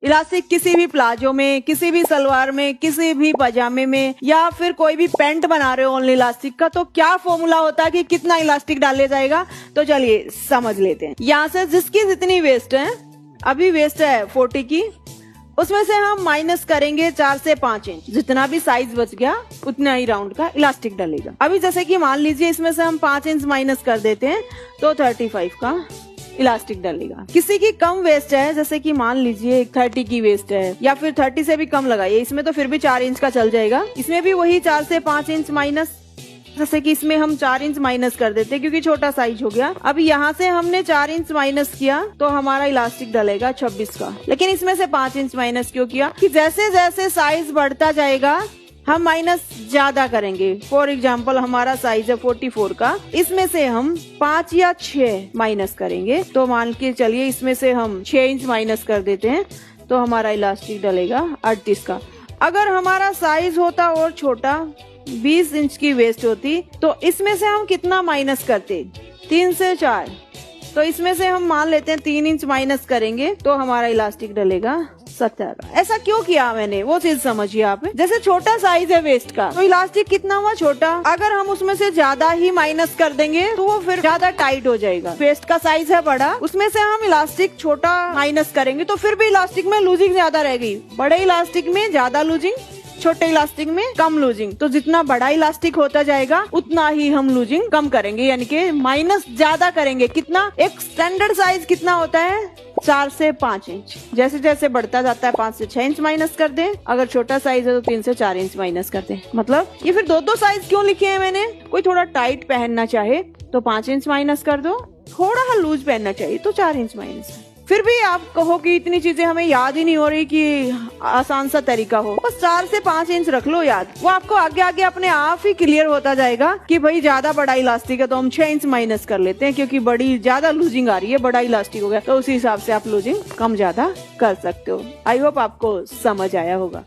Elastic किसी भी palazzo में, किसी भी सलवार में, किसी भी पजामे में, या फिर कोई भी पैंट बना रहे हो ओनली इलास्टिक का, तो क्या फॉर्मूला होता है कि कितना इलास्टिक डाले जाएगा? तो चलिए समझ लेते हैं। यहाँ से जिसकी जितनी वेस्ट है, अभी वेस्ट है 40 की, उसमें से हम माइनस करेंगे 4 से 5 इंच। जितना भी साइज बच गया उतना ही राउंड का इलास्टिक डलेगा। अभी जैसे कि मान लीजिए इसमें से हम 5 इंच माइनस कर देते हैं तो 35 का इलास्टिक डलेगा। किसी की कम वेस्ट है, जैसे कि मान लीजिए 30 की वेस्ट है, या फिर 30 से भी कम लगाइए, इसमें तो फिर भी 4 इंच का चल जाएगा। इसमें भी वही 4 से 5 इंच माइनस, जैसे कि इसमें हम 4 इंच माइनस कर देते हैं क्योंकि छोटा साइज हो गया। अब यहाँ से हमने 4 इंच माइनस किया तो हमारा इलास्टिक डलेगा 26 का। लेकिन इसमें से 5 इंच माइनस क्यों किया? कि जैसे जैसे साइज बढ़ता जाएगा हम माइनस ज्यादा करेंगे। फॉर एग्जाम्पल हमारा साइज है 44 का, इसमें से हम 5 या 6 माइनस करेंगे। तो मान के चलिए इसमें से हम 6 इंच माइनस कर देते हैं तो हमारा इलास्टिक डलेगा 38 का। अगर हमारा साइज होता और छोटा, 20 इंच की वेस्ट होती, तो इसमें से हम कितना माइनस करते? 3 से 4। तो इसमें से हम मान लेते हैं 3 इंच माइनस करेंगे तो हमारा इलास्टिक डलेगा 70 का। ऐसा क्यों किया मैंने, वो चीज समझिए आप। जैसे छोटा साइज है वेस्ट का, तो इलास्टिक कितना हुआ? छोटा। अगर हम उसमें से ज्यादा ही माइनस कर देंगे तो वो फिर ज्यादा टाइट हो जाएगा। वेस्ट का साइज है बड़ा, उसमें से हम इलास्टिक छोटा माइनस करेंगे तो फिर भी इलास्टिक में लूजिंग ज्यादा रहेगी। बड़े इलास्टिक में ज्यादा लूजिंग, छोटे इलास्टिक में कम लूजिंग। तो जितना बड़ा इलास्टिक होता जाएगा उतना ही हम लूजिंग कम करेंगे, यानी कि माइनस ज्यादा करेंगे। कितना? एक स्टैंडर्ड साइज कितना होता है? 4 से 5 इंच। जैसे जैसे बढ़ता जाता है 5 से 6 इंच माइनस कर दें। अगर छोटा साइज है तो 3 से 4 इंच माइनस कर दें। मतलब ये फिर दो साइज क्यों लिखे हैं मैंने? कोई थोड़ा टाइट पहनना चाहे तो 5 इंच माइनस कर दो, थोड़ा लूज पहनना चाहिए तो 4 इंच माइनस। फिर भी आप कहो कि इतनी चीजें हमें याद ही नहीं हो रही कि आसान सा तरीका हो, बस 4 से 5 इंच रख लो याद। वो आपको आगे आगे अपने आप ही क्लियर होता जाएगा कि भाई ज्यादा बड़ा इलास्टिक है तो हम 6 इंच माइनस कर लेते हैं क्योंकि बड़ी ज्यादा लूजिंग आ रही है, बड़ा इलास्टिक हो गया, तो उसी हिसाब से आप लूजिंग कम ज्यादा कर सकते हो। आई होप आपको समझ आया होगा।